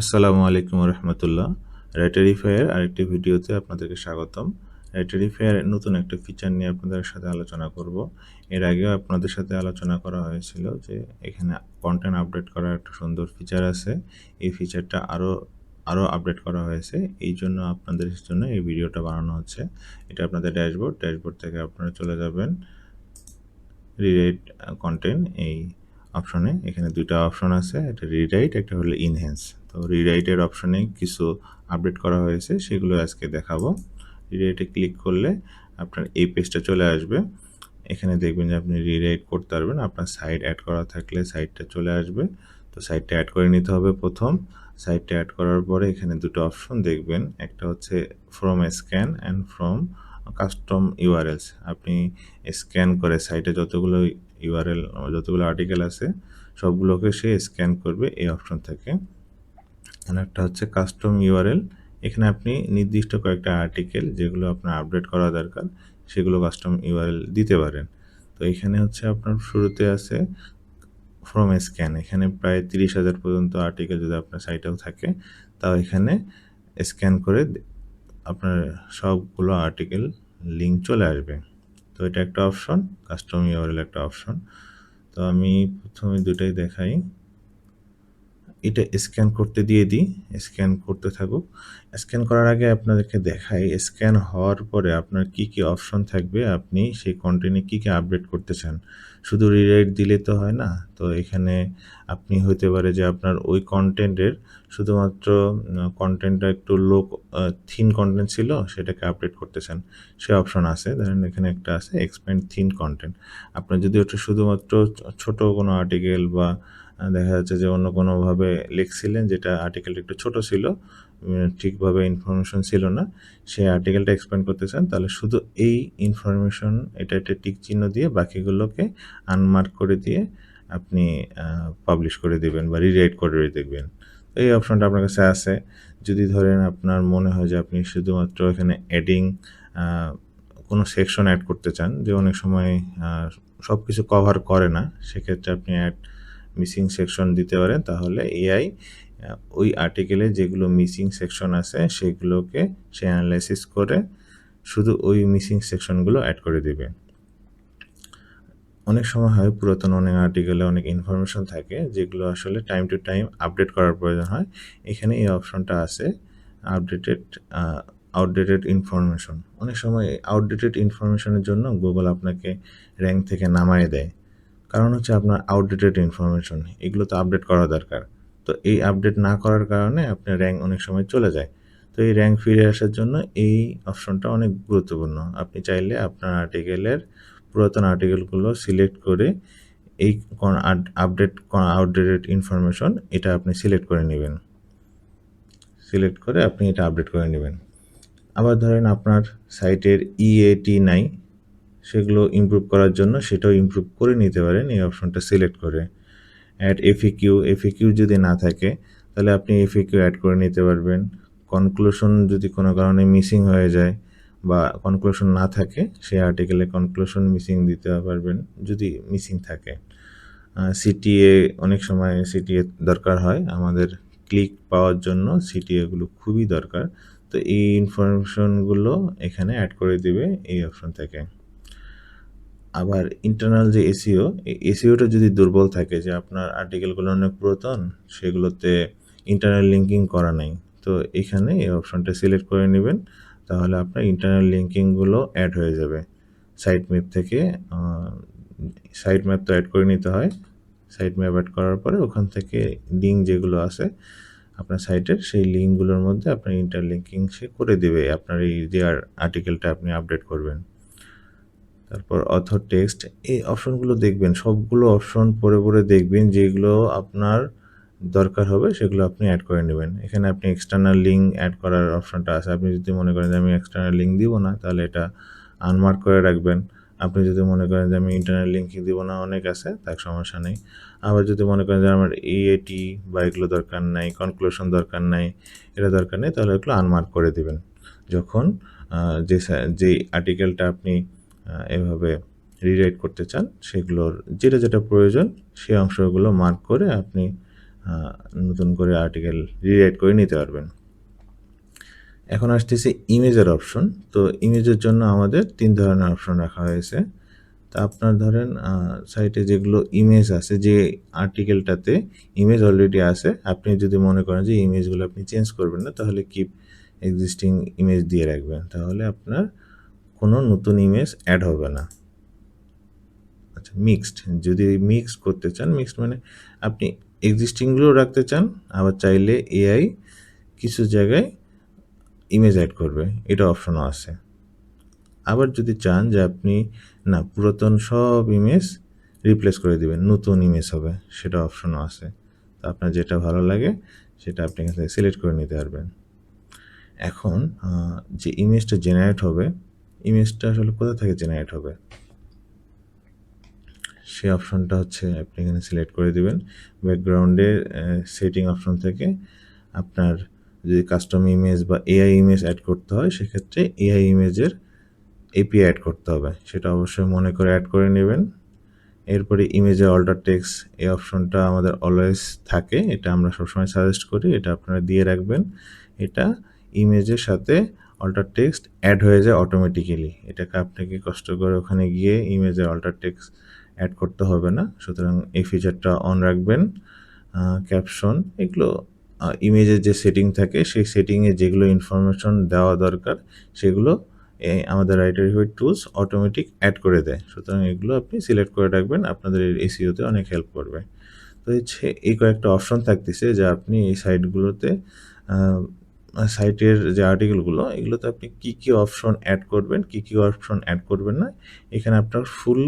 আসসালামু আলাইকুম রহমতুল্লাহ। রাইটারিফাইয়ের আরেকটি ভিডিওতে আপনাদেরকে স্বাগতম। রাইটারিফাইয়ের নতুন একটা ফিচার নিয়ে আপনাদের সাথে আলোচনা করব। এর আগেও আপনাদের সাথে আলোচনা করা হয়েছিল যে এখানে কন্টেন্ট আপডেট করার একটা সুন্দর ফিচার আছে। এই ফিচারটা আরও আপডেট করা হয়েছে, এই জন্য আপনাদের জন্য এই ভিডিওটা বানানো হচ্ছে। এটা আপনাদের ড্যাশবোর্ড থেকে আপনারা চলে যাবেন রিরাইট কন্টেন্ট এই অপশনে। এখানে দুইটা অপশন আছে, একটা রিরাইট, একটা হলো ইনহ্যান্স। তো রিরাইটের অপশনে কিছু আপডেট করা হয়েছে, সেগুলো আজকে দেখাবো। রিরাইটে ক্লিক করলে আপনার এই পেজটা চলে আসবে। এখানে দেখবেন যে আপনি রিরাইট করতে পারবেন। আপনার সাইট অ্যাড করা থাকলে সাইটটা চলে আসবে। তো সাইটটা অ্যাড করে নিতে হবে প্রথম। সাইটটা অ্যাড করার পরে এখানে দুটো অপশন দেখবেন, একটা হচ্ছে from scan and from custom URLs. আপনি স্ক্যান করে সাইটে যতগুলো ইউআরএল, যতগুলো আর্টিকেল আছে সবগুলোকে সে স্ক্যান করবে এই অপশন থেকে। আর একটা হচ্ছে কাস্টম ইউআরএল। এখানে আপনি নির্দিষ্ট কয়েকটা আর্টিকেল যেগুলো আপনার আপডেট করা দরকার সেগুলো কাস্টম ইউআরএল দিতে পারেন। তো এখানে হচ্ছে আপনার শুরুতে আছে ফ্রম স্ক্যান। এখানে প্রায় 30,000 পর্যন্ত আর্টিকেল যদি আপনার সাইটেও থাকে, তাও এখানে স্ক্যান করে আপনার সবগুলো আর্টিকেল লিঙ্ক চলে আসবে। তো এটা একটা অপশন, কাস্টম ইউআরএল একটা অপশন। তো আমি প্রথমে দুটাই দেখাই। এটা স্ক্যান করতে দিয়ে দিই, স্ক্যান করতে থাকুক। স্ক্যান করার আগে আপনাদেরকে দেখাই স্ক্যান হওয়ার পরে আপনার কি কি অপশন থাকবে, আপনি সেই কন্টেন্টে কি কি আপডেট করতে চান। শুধু রিরাইট দিলে তো হয় না। তো এখানে আপনি হতে পারে যে আপনার ওই কন্টেন্টের শুধুমাত্র কন্টেন্টটা একটু থিন কন্টেন্ট ছিল, সেটাকে আপডেট করতে চান, সে অপশন আছে। ধরেন এখানে একটা আছে এক্সপ্যান্ড থিন কন্টেন্ট। আপনার যদি ওটা শুধুমাত্র ছোট কোনো আর্টিকেল বা দেখা যাচ্ছে যে অন্য কোনোভাবে লিখছিলেন যেটা আর্টিকেলটা একটু ছোট ছিল, ঠিকভাবে ইনফরমেশন ছিল না, সেই আর্টিকেলটা এক্সপ্যান্ড করতে চান, তাহলে শুধু এই ইনফরমেশন এটা একটা টিক চিহ্ন দিয়ে বাকিগুলোকে আনমার্ক করে দিয়ে আপনি পাবলিশ করে দেবেন বা রিরাইট করে দেখবেন। এই অপশনটা আপনার কাছে আছে। যদি ধরেন আপনার মনে হয় যে আপনি শুধুমাত্র এখানে অ্যাডিং কোনো সেকশন অ্যাড করতে চান, যে অনেক সময় সব কিছু কভার করে না, সেক্ষেত্রে আপনি মিসিং সেকশন দিতে পারেন। তাহলে এআই ওই আর্টিকেলে যেগুলো মিসিং সেকশন আছে সেগুলোকে সে অ্যানালাইসিস করে শুধু ওই মিসিং সেকশনগুলো অ্যাড করে দেবে। অনেক সময় হয় পুরাতন অনেক আর্টিকেলে অনেক ইনফরমেশন থাকে যেগুলো আসলে টাইম টু টাইম আপডেট করার প্রয়োজন হয়। এখানে এই অপশনটা আছে আউটডেটেড ইনফরমেশন। অনেক সময় আউটডেটেড ইনফরমেশনের জন্য গুগল আপনাকে র্যাঙ্ক থেকে নামায় দেয়, কারণ হচ্ছে আপনার আউটডেটেড ইনফরমেশন, এগুলো তো আপডেট করা দরকার। তো এই আপডেট না করার কারণে আপনার র্যাঙ্ক অনেক সময় চলে যায়। তো এই র্যাঙ্ক ফিরে আসার জন্য এই অপশনটা অনেক গুরুত্বপূর্ণ। আপনি চাইলে আপনার আর্টিকেলের পুরাতন আর্টিকেলগুলো সিলেক্ট করে এই আউটডেটেড ইনফরমেশন এটা আপনি সিলেক্ট করে নেবেন, সিলেক্ট করে আপনি এটা আপডেট করে নেবেন। আবার ধরেন আপনার সাইটের ইএটি নাই, সেগুলো ইমপ্রুভ করার জন্য সেটাও ইমপ্রুভ করে নিতে পারেন এই অপশনটা সিলেক্ট করে। অ্যাড এফএকিউ যদি না থাকে তাহলে আপনি এফএকিউ অ্যাড করে নিতে পারবেন। কনক্লুশন যদি কোনো কারণে মিসিং হয়ে যায় বা কনক্লুশন না থাকে, সেই আর্টিকেলে কনক্লুশন মিসিং দিতে পারবেন যদি মিসিং থাকে। সিটিএ, অনেক সময় সিটিএ দরকার হয় আমাদের ক্লিক পাওয়ার জন্য, সিটিএগুলো খুবই দরকার। তো এই ইনফরমেশনগুলো এখানে অ্যাড করে দিবে এই অপশন থেকে। আবার ইন্টারনাল যে এসইও, এই এসইওটা যদি দুর্বল থাকে, যে আপনার আর্টিকেলগুলো অনেক পুরাতন, সেগুলোতে ইন্টারনাল লিঙ্কিং করা নাই, তো এখানে এই অপশনটা সিলেক্ট করে নেবেন। তাহলে আপনার ইন্টারনাল লিঙ্কিংগুলো অ্যাড হয়ে যাবে সাইট ম্যাপ থেকে। সাইট ম্যাপ তো অ্যাড করে নিতে হয়। সাইট ম্যাপ অ্যাড করার পরে ওখান থেকে লিঙ্ক যেগুলো আছে আপনার সাইটের, সেই লিঙ্কগুলোর মধ্যে আপনার ইন্টারলিঙ্কিং সে করে দেবে আপনার এই যে আর্টিকেলটা আপনি আপডেট করবেন। তারপর অথর টেক্সট, এই অপশনগুলো দেখবেন, সবগুলো অপশন পরে দেখবেন, যেগুলো আপনার দরকার হবে সেগুলো আপনি অ্যাড করে নেবেন। এখানে আপনি এক্সটার্নাল লিঙ্ক অ্যাড করার অপশনটা আছে। আপনি যদি মনে করেন যে আমি এক্সটার্নাল লিঙ্ক দিব না, তাহলে এটা আনমার্ক করে রাখবেন। আপনি যদি মনে করেন যে আমি ইন্টারনাল লিঙ্কিং দিব না, অনেক আছে, তার সমস্যা নেই। আবার যদি মনে করেন যে আমার ইএটি বা এগুলো দরকার নাই, কনক্লুশন দরকার নাই, এটা দরকার নেই, তাহলে এগুলো আনমার্ক করে দিবেন। যখন যে আর্টিকেলটা আপনি এভাবে রিরাইট করতে চান, সেগুলোর যেটা যেটা প্রয়োজন সেই অংশগুলো মার্ক করে আপনি নতুন করে আর্টিকেল রিরাইট করে নিতে পারবেন। এখন আসতেছে ইমেজের অপশন। তো ইমেজের জন্য আমাদের 3 ধরনের অপশন রাখা হয়েছে। তা আপনার ধরেন সাইটে যেগুলো ইমেজ আছে, যে আর্টিকেলটাতে ইমেজ অলরেডি আছে, আপনি যদি মনে করেন যে ইমেজগুলো আপনি চেঞ্জ করবেন না, তাহলে কিপ এক্সিস্টিং ইমেজ দিয়ে রাখবেন, তাহলে আপনার কোনো নতুন ইমেজ অ্যাড হবে না। আচ্ছা, মিক্সড, যদি মিক্স করতে চান, মিক্সড মানে আপনি এক্সিস্টিংগুলোও রাখতে চান, আবার চাইলে এআই কিছু জায়গায় ইমেজ অ্যাড করবে, এটা অপশনও আছে। আবার যদি চান যে আপনি না পুরাতন সব ইমেজ রিপ্লেস করে দিবেন, নতুন ইমেজ হবে, সেটা অপশনও আছে। তো আপনার যেটা ভালো লাগে সেটা আপনি এখান থেকে সিলেক্ট করে নিতে পারবেন। এখন যে ইমেজটা জেনারেট হবে, ইমেজটা আসলে কোথা থেকে জেনারেট হবে সেই অপশনটা হচ্ছে আপনি এখানে সিলেক্ট করে দিবেন। ব্যাকগ্রাউন্ডে সেটিং অপশন থেকে আপনার যদি কাস্টম ইমেজ বা এআই ইমেজ অ্যাড করতে হয়, সেক্ষেত্রে এআই ইমেজের এপিআই অ্যাড করতে হবে, সেটা অবশ্যই মনে করে অ্যাড করে নেবেন। এরপরে ইমেজে অল্টার টেক্সট, এই অপশনটা আমাদের অলওয়েজ থাকে, এটা আমরা সবসময় সাজেস্ট করি, এটা আপনারা দিয়ে রাখবেন। এটা ইমেজের সাথে অল্টার টেক্সট অ্যাড হয়ে যায় অটোমেটিক্যালি, এটাকে আপনাকে কষ্ট করে ওখানে গিয়ে ইমেজে অল্টার টেক্সট অ্যাড করতে হবে না, সুতরাং এই ফিচারটা অন রাখবেন। ক্যাপশন, এগুলো ইমেজের যে সেটিং থাকে সেই সেটিংয়ে যেগুলো ইনফরমেশন দেওয়া দরকার সেগুলো আমাদের রাইটারিফাই টুলস অটোমেটিক অ্যাড করে দেয়, সুতরাং এগুলো আপনি সিলেক্ট করে রাখবেন, আপনাদের এসইওতে অনেক হেল্প করবে। তো হচ্ছে এই কয়েকটা অপশন থাকতেছে যে আপনি এই সাইটগুলোতে সাইটের যে আর্টিকেলগুলো, এগুলোতে আপনি কী কী অপশন অ্যাড করবেন, কী কী অপশন অ্যাড করবেন না, এখানে আপনার ফুল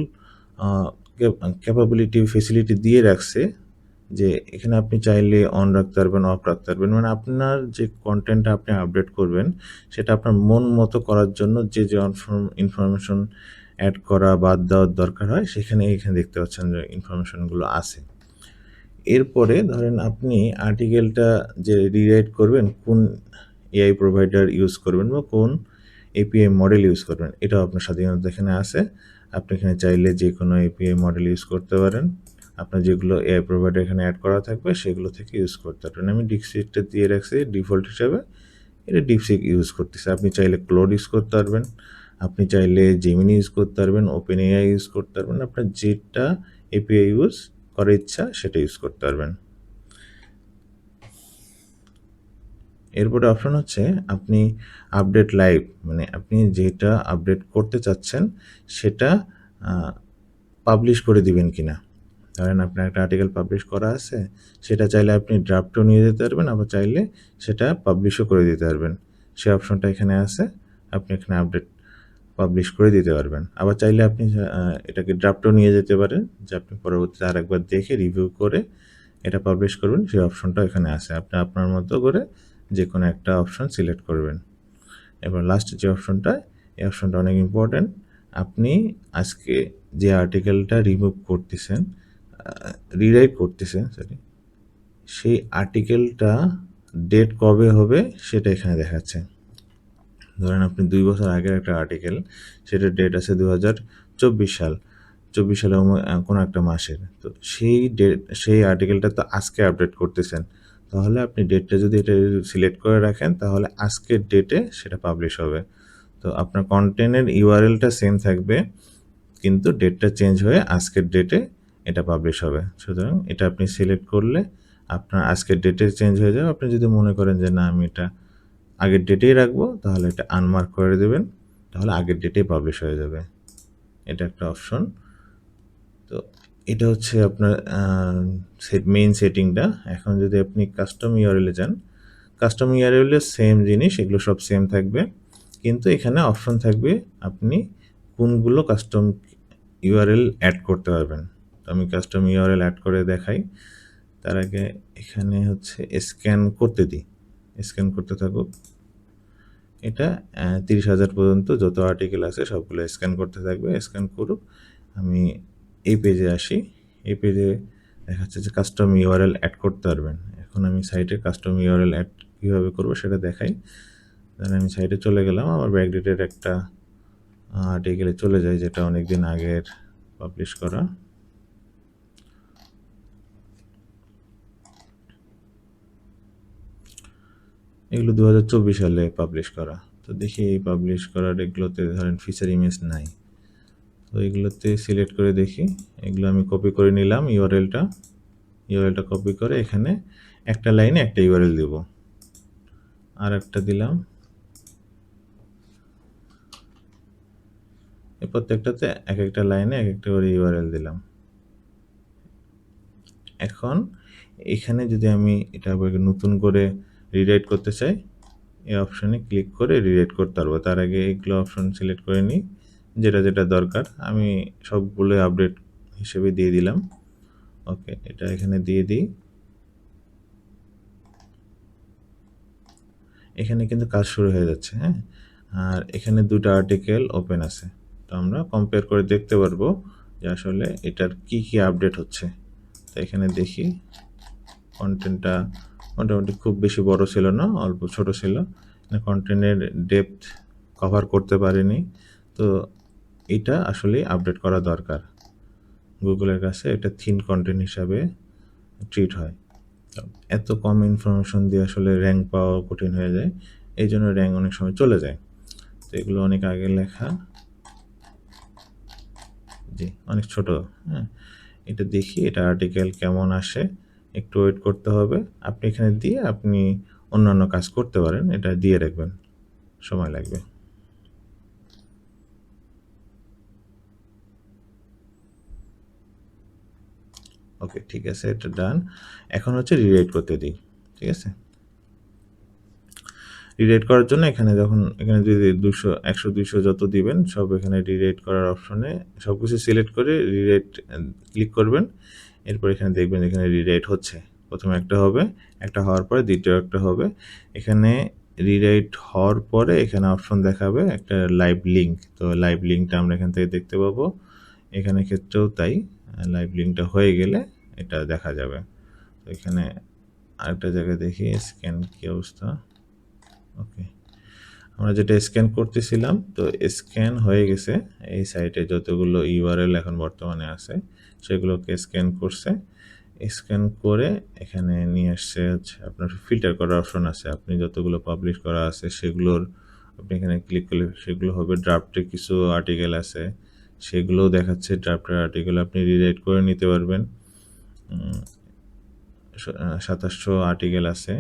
ক্যাপাবিলিটি ফেসিলিটি দিয়ে রাখছে, যে এখানে আপনি চাইলে অন রাখতে পারবেন, অফ রাখতে পারবেন, মানে আপনার যে কন্টেন্টটা আপনি আপডেট করবেন সেটা আপনার মন মতো করার জন্য যে যে ইনফরমেশন অ্যাড করা বাদ দেওয়ার দরকার হয়, সেখানে এখানে দেখতে পাচ্ছেন যে ইনফরমেশনগুলো আছে। এরপরে ধরেন আপনি আর্টিকেলটা যে রিরাইট করবেন, কোন এআই প্রোভাইডার ইউজ করবেন বা কোন এপিআই মডেল ইউজ করবেন, এটাও আপনার স্বাধীনতা এখানে আছে। আপনি এখানে চাইলে যে কোনো এপিআই মডেল ইউজ করতে পারেন, আপনার যেগুলো এআই প্রোভাইডার এখানে অ্যাড করা থাকবে সেগুলো থেকে ইউজ করতে পারবেন। আমি ডিপসিকটা দিয়ে রাখছি ডিফল্ট হিসাবে, এটা ডিপসিক ইউজ করতেছে। আপনি চাইলে ক্লোড ইউজ করতে পারবেন, আপনি চাইলে জেমিনি ইউজ করতে পারবেন, ওপেন এআই ইউজ করতে পারবেন, আপনার যেটা এপিআই ইউজ করার ইচ্ছা সেটা ইউজ করতে পারবেন। এরপরে অপশন হচ্ছে আপনি আপডেট লাইভ, মানে আপনি যেটা আপডেট করতে চাচ্ছেন সেটা পাবলিশ করে দিবেন কিনা। ধরেন আপনার একটা আর্টিকেল পাবলিশ করা আছে, সেটা চাইলে আপনি ড্রাফটও নিয়ে যেতে পারবেন, আবার চাইলে সেটা পাবলিশও করে দিতে পারবেন, সেই অপশনটা এখানে আছে। আপনি এখানে আপডেট পাবলিশ করে দিতে পারবেন, আবার চাইলে আপনি এটাকে ড্রাফটও নিয়ে যেতে পারেন, যে আপনি পরবর্তীতে আরেকবার দেখে রিভিউ করে এটা পাবলিশ করবেন, সেই অপশনটা এখানে আছে। আপনি আপনার মতো করে যে কোনো একটা অপশন সিলেক্ট করবেন। এবার লাস্ট যে অপশনটা, এই অপশনটা অনেক ইম্পর্ট্যান্ট। আপনি আজকে যে আর্টিকেলটা রিমুভ করতেছেন, রিরাইট করতেছেন, সেই আর্টিকেলটা ডেট কবে হবে সেটা এখানে দেখাচ্ছে। ধরেন আপনি 2 বছর আগের একটা আর্টিকেল, সেটার ডেট আছে 2024 সাল, 24 সালের কোনো একটা মাসের, তো সেই আর্টিকেলটা তো আজকে আপডেট করতেছেন, তাহলে আপনি ডেটটা যদি এটা সিলেক্ট করে রাখেন তাহলে আজকের ডেটে সেটা পাবলিশ হবে। তো আপনার কন্টেন্টের ইউআরএলটা সেম থাকবে, কিন্তু ডেটটা চেঞ্জ হয়ে আজকের ডেটে এটা পাবলিশ হবে। সুতরাং এটা আপনি সিলেক্ট করলে আপনার আজকের ডেটে চেঞ্জ হয়ে যাবে। আপনি যদি মনে করেন যে না আমি এটা আগের ডেটেই রাখবো, তাহলে এটা আনমার্ক করে দেবেন, তাহলে আগের ডেটেই পাবলিশ হয়ে যাবে। এটা একটা অপশন। তো এটা হচ্ছে আপনার মেইন সেটিংটা। এখন যদি আপনি কাস্টম ইউআরএলে যান, কাস্টম ইউআরএলে সেম জিনিস, এগুলো সব সেম থাকবে, কিন্তু এখানে অপশন থাকবে আপনি কোনগুলো কাস্টম ইউআরএল অ্যাড করতে পারবেন। তো আমি কাস্টম ইউআরএল অ্যাড করে দেখাই। তার আগে এখানে হচ্ছে স্ক্যান করতে দিই, স্ক্যান করতে থাকুক। এটা 30,000 পর্যন্ত যত আর্টিকেল আছে সবগুলো স্ক্যান করতে থাকবে, স্ক্যান করুক। আমি এই পেজে আসি, এই পেজে দেখাচ্ছে যে কাস্টম ইউআরএল অ্যাড করতে পারবেন। এখন আমি সাইটে কাস্টম ইউআরএল অ্যাড কীভাবে করবো সেটা দেখাই। দেন আমি সাইটে চলে গেলাম, আমার ব্যাকডেটের একটা আর্টিকেলে চলে যায় যেটা অনেক দিন আগের পাবলিশ করা। এগুলো 2024 সালে পাবলিশ করা। তো দেখি এই পাবলিশ করার এগুলোতে ধরেন ফিচার ইমেজ নাই। তো এগুলোতে সিলেক্ট করে দেখি, এগুলো আমি কপি করে নিলাম ইউআরএলটা কপি করে এখানে একটা লাইনে একটা ইউআরএল দেব, আর একটা দিলাম, এই প্রত্যেকটাতে এক একটা লাইনে এক একটা করে ইউআরএল দিলাম। এখন এখানে যদি আমি এটা নতুন করে রিরাইট করতে চাই, এই অপশানে ক্লিক করে রিরাইট করতে পারবো। তার আগে এগুলো অপশন সিলেক্ট করে নিই, যেটা যেটা দরকার আমি সবগুলো আপডেট হিসেবে দিয়ে দিলাম। ওকে, এটা এখানে দিয়ে দিই। এখানে কিন্তু কাজ শুরু হয়ে যাচ্ছে, হ্যাঁ। আর এখানে দুটো আর্টিকেল ওপেন আছে, তো আমরা কম্পেয়ার করে দেখতে পারবো যে আসলে এটার কি কি আপডেট হচ্ছে। তো এখানে দেখি কন্টেন্টটা মোটামুটি খুব বেশি বড় ছিল না, অল্প ছোট ছিল, কন্টেন্টের ডেপথ কভার করতে পারিনি। তো এটা আসলে আপডেট করা দরকার, গুগলের কাছে এটা থিন কন্টেন্ট হিসাবে ট্রিট হয়। এত কম ইনফরমেশন দিয়ে আসলে র্যাঙ্ক পাওয়া কঠিন হয়ে যায়, এই জন্য র্যাঙ্ক অনেক সময় চলে যায়। তো এগুলো অনেক আগে লেখা, জি অনেক ছোট, হ্যাঁ। এটা দেখি এটা আর্টিকেল কেমন আসে, একটু ওয়েট করতে হবে। আপনি এখানে দিয়ে আপনি অন্যান্য কাজ করতে পারেন, এটা দিয়ে রাখবেন, সময় লাগবে। ওকে, ঠিক আছে, এটা ডান। এখন হচ্ছে রিরাইট করতে দিই, ঠিক আছে। রিরাইট করার জন্য এখানে যদি 200 100 200 যত দিবেন সব এখানে রিরাইট করার অপশনে সব কিছু সিলেক্ট করে রিরাইট ক্লিক করবেন। এরপর এখানে দেখবেন এখানে রিরাইট হচ্ছে, প্রথমে একটা হবে, একটা হওয়ার পরে দ্বিতীয় একটা হবে। এখানে রিরাইট হওয়ার পরে এখানে অপশন দেখাবে একটা লাইভ লিঙ্ক, তো লাইভ লিঙ্কটা আমরা এখান থেকে দেখতে পাবো। এখানে ক্ষেত্রেও তাই, লাইভ লিঙ্কটা হয়ে গেলে এটা দেখা যাবে। তো এখানে আরেকটা জায়গায় দেখি স্ক্যান কি অবস্থা। ওকে, আমরা যেটা স্ক্যান করতেছিলাম, তো স্ক্যান হয়ে গেছে। এই সাইটে যতগুলো ইউআরএল এখন বর্তমানে আছে সেগুলোকে স্ক্যান করছে, স্ক্যান করে এখানে নিয়ে আসছে। হচ্ছে আপনার ফিল্টার করার অপশন আছে, আপনি যতগুলো পাবলিশ করা আছে সেগুলোর আপনি এখানে ক্লিক করলে সেগুলো হবে। ড্রাফটে কিছু আর্টিকেল আছে সেগুলোও দেখাচ্ছে, ড্রাফটের আর্টিকেল আপনি রিরাইট করে নিতে পারবেন। 2700 আর্টিকেল আছে,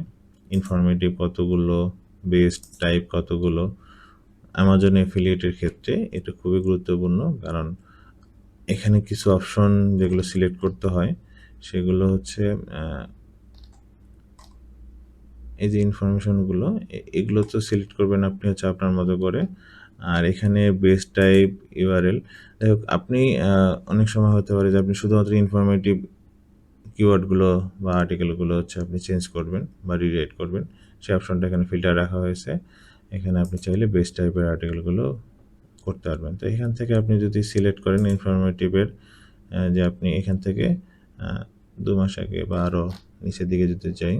ইনফরমেটিভ কতগুলো, বেস্ট টাইপ কতগুলো। অ্যামাজন অ্যাফিলিয়েটের ক্ষেত্রে এটা খুবই গুরুত্বপূর্ণ, কারণ এখানে কিছু অপশন যেগুলো সিলেক্ট করতে হয় সেগুলো হচ্ছে এই যে ইনফরমেশনগুলো, এগুলো তো সিলেক্ট করবেন আপনি হচ্ছে আপনার মতো করে। আর এখানে বেস্ট টাইপ ইউআরএল, যাই হোক আপনি অনেক সময় হতে পারে যে আপনি শুধুমাত্র ইনফরমেটিভ কিওয়ার্ডগুলো বা আর্টিকেলগুলো হচ্ছে আপনি চেঞ্জ করবেন বা রিরাইট করবেন, সেই অপশনটা এখানে ফিল্টার রাখা হয়েছে। এখানে আপনি চাইলে বেস্ট টাইপের আর্টিকেলগুলো করতে পারবেন। তো এখান থেকে আপনি যদি সিলেক্ট করেন ইনফরমেটিভের, যে আপনি এখান থেকে 2 মাস আগে বা আরও নিচের দিকে যদি যাই,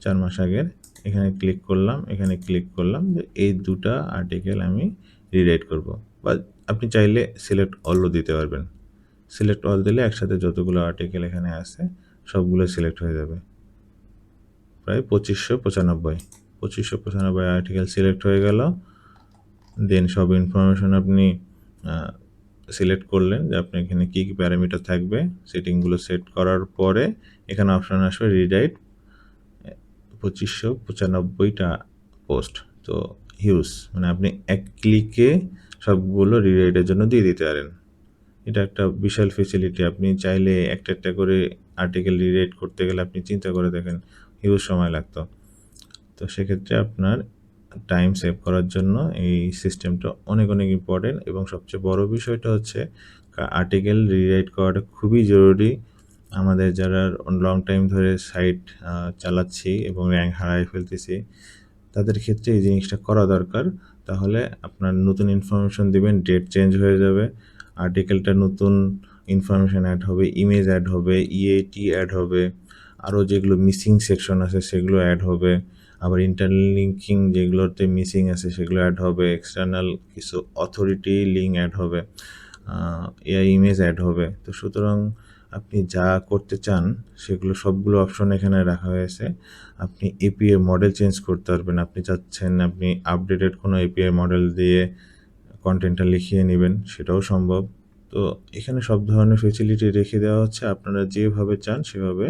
চার মাস আগের, এখানে ক্লিক করলাম, এখানে ক্লিক করলাম যে এই দুটা আর্টিকেল আমি রিরাইট করব। বা আপনি চাইলে সিলেক্ট অলও দিতে পারবেন, সিলেক্ট অল দিলে একসাথে যতগুলো আর্টিকেল এখানে আছে সবগুলো সিলেক্ট হয়ে যাবে। প্রায় 2595 আর্টিকেল সিলেক্ট হয়ে গেল। দেন সব ইনফরমেশন আপনি সিলেক্ট করলেন যে আপনি এখানে কী কী প্যারামিটার থাকবে, সেটিংগুলো সেট করার পরে এখানে অপশান আসবে রিরাইট 2595টা পোস্ট। তো হিউজ, মানে আপনি এক ক্লিকে সবগুলো রিরাইটের জন্য দিয়ে দিতে পারেন। এটা একটা বিশাল ফেসিলিটি। আপনি চাইলে একটা একটা করে আর্টিকেল রিরাইট করতে গেলে আপনি চিন্তা করে দেখেন হিউজ সময় লাগতো। তো সেক্ষেত্রে আপনার টাইম সেভ করার জন্য এই সিস্টেমটা অনেক অনেক ইম্পর্টেন্ট। এবং সবচেয়ে বড় বিষয়টা হচ্ছে আর্টিকেল রিরাইট করাটা খুবই জরুরি। আমাদের যারা লং টাইম ধরে সাইট চালাচ্ছি এবং র্যাঙ্ক হারাই ফেলতেছি তাদের ক্ষেত্রে এই জিনিসটা করা দরকার। তাহলে আপনার নতুন ইনফরমেশন দিবেন, ডেট চেঞ্জ হয়ে যাবে, আর্টিকেলটা নতুন ইনফরমেশন অ্যাড হবে, ইমেজ অ্যাড হবে, ইএটি অ্যাড হবে, আরও যেগুলো মিসিং সেকশন আছে সেগুলো অ্যাড হবে, আবার ইন্টারলিঙ্কিং যেগুলোতে মিসিং আছে সেগুলো অ্যাড হবে, এক্সটার্নাল কিছু অথরিটি লিঙ্ক অ্যাড হবে। এআই ইমেজ অ্যাড হবে। তো সুতরাং আপনি যা করতে চান সেগুলো সবগুলো অপশন এখানে রাখা হয়েছে। আপনি এপিআই মডেল চেঞ্জ করতে পারবেন। আপনি চাচ্ছেন আপনি আপডেটেড কোনো এপিআই মডেল দিয়ে কনটেন্টটা লিখিয়ে নেবেন, সেটাও সম্ভব। তো এখানে সব ধরনের ফেসিলিটি রেখে দেওয়া হচ্ছে। আপনারা যেভাবে চান সেভাবে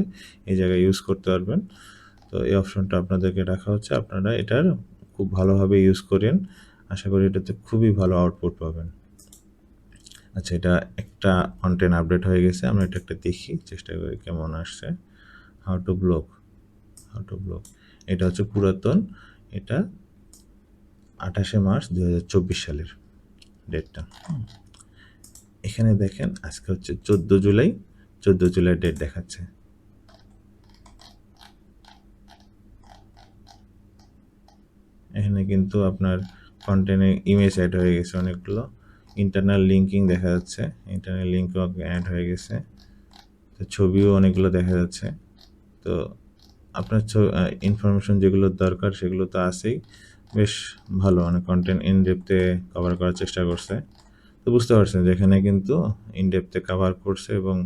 এই জায়গায় ইউজ করতে পারবেন। তো এই অপশনটা আপনাদেরকে রাখা হচ্ছে। আপনারা এটার খুব ভালোভাবে ইউজ করেন। আশা করি এটাতে খুবই ভালো আউটপুট পাবেন। আচ্ছা, এটা একটা কন্টেন্ট আপডেট হয়ে গেছে। আমরা এটা একটা দেখি, চেষ্টা করি কেমন আসছে। How to blog. এটা হচ্ছে পুরাতন। এটা 28শে মার্চ 2024 সালের ডেটটা। এখানে দেখেন আজকে হচ্ছে 14 জুলাই। 14 জুলাই ডেট দেখাচ্ছে। এখানে কিন্তু আপনার কন্টেন্টে ইমেজ অ্যাড হয়ে গেছে অনেকগুলো। ইন্টারনাল লিঙ্কিং দেখা যাচ্ছে। ইন্টারনাল লিঙ্কও অ্যাড হয়ে গেছে। তো ছবিও অনেকগুলো দেখা যাচ্ছে। তো আপনার ইনফরমেশন যেগুলো দরকার সেগুলো তো আছেই। বেশ ভালো, মানে কন্টেন্ট ইন ডেপথে কভার করার চেষ্টা করছে। তো বুঝতে পারছেন যে এখানে কিন্তু ইন ডেপথে কভার করছে এবং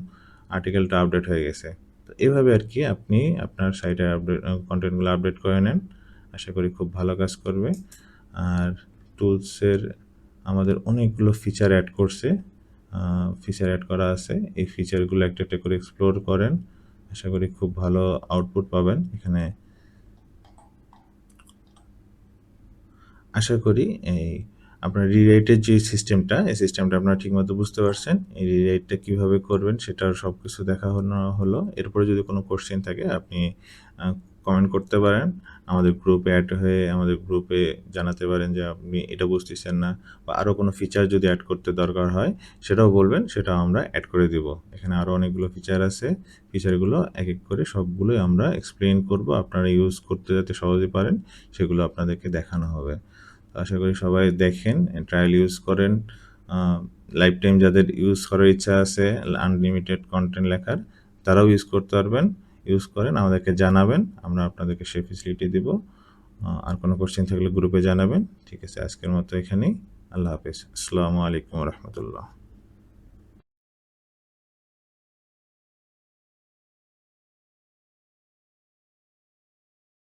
আর্টিকেলটা আপডেট হয়ে গেছে। তো এভাবে আর কি আপনি আপনার সাইটে আপডেট কন্টেন্টগুলো আপডেট করে নেন। আশা করি খুব ভালো কাজ করবে। আর টুলসের আমাদের অনেকগুলো ফিচার অ্যাড করছে। ফিচার অ্যাড করা আছে। এই ফিচারগুলো একটা একটা করে এক্সপ্লোর করেন। আশা করি খুব ভালো আউটপুট পাবেন। এখানে আশা করি এই আপনার রিরাইটের যে সিস্টেমটা, এই সিস্টেমটা আপনারা ঠিকমতো বুঝতে পারছেন। এই রিরাইটটা কীভাবে করবেন সেটার সব কিছু দেখানো হলো। এরপরে যদি কোনো কোশ্চেন থাকে আপনি কমেন্ট করতে পারেন। আমাদের গ্রুপে অ্যাড হয়ে আমাদের গ্রুপে জানাতে পারেন যে আপনি এটা বুঝতেছেন না, বা আরও কোনো ফিচার যদি অ্যাড করতে দরকার হয় সেটাও বলবেন, সেটাও আমরা অ্যাড করে দিব। এখানে আরও অনেকগুলো ফিচার আছে। ফিচারগুলো এক এক করে সবগুলোই আমরা এক্সপ্লেইন করব। আপনারা ইউজ করতে যাতে সহজে পারেন সেগুলো আপনাদেরকে দেখানো হবে। আশা করি সবাই দেখেন, ট্রায়াল ইউজ করেন। লাইফ টাইম যাদের ইউজ করার ইচ্ছা আছে আনলিমিটেড কন্টেন্ট লেখার, তারাও ইউজ করতে পারবেন। ইউজ করেন, আমাদেরকে জানাবেন, আমরা আপনাদেরকে সেই ফেসিলিটি দিব। আর কোনো কোশ্চেন থাকলে গ্রুপে জানাবেন। ঠিক আছে, আজকের মতো এখানেই। আল্লাহ হাফেজ। আসসালামু আলাইকুম রহমতুল্লাহ।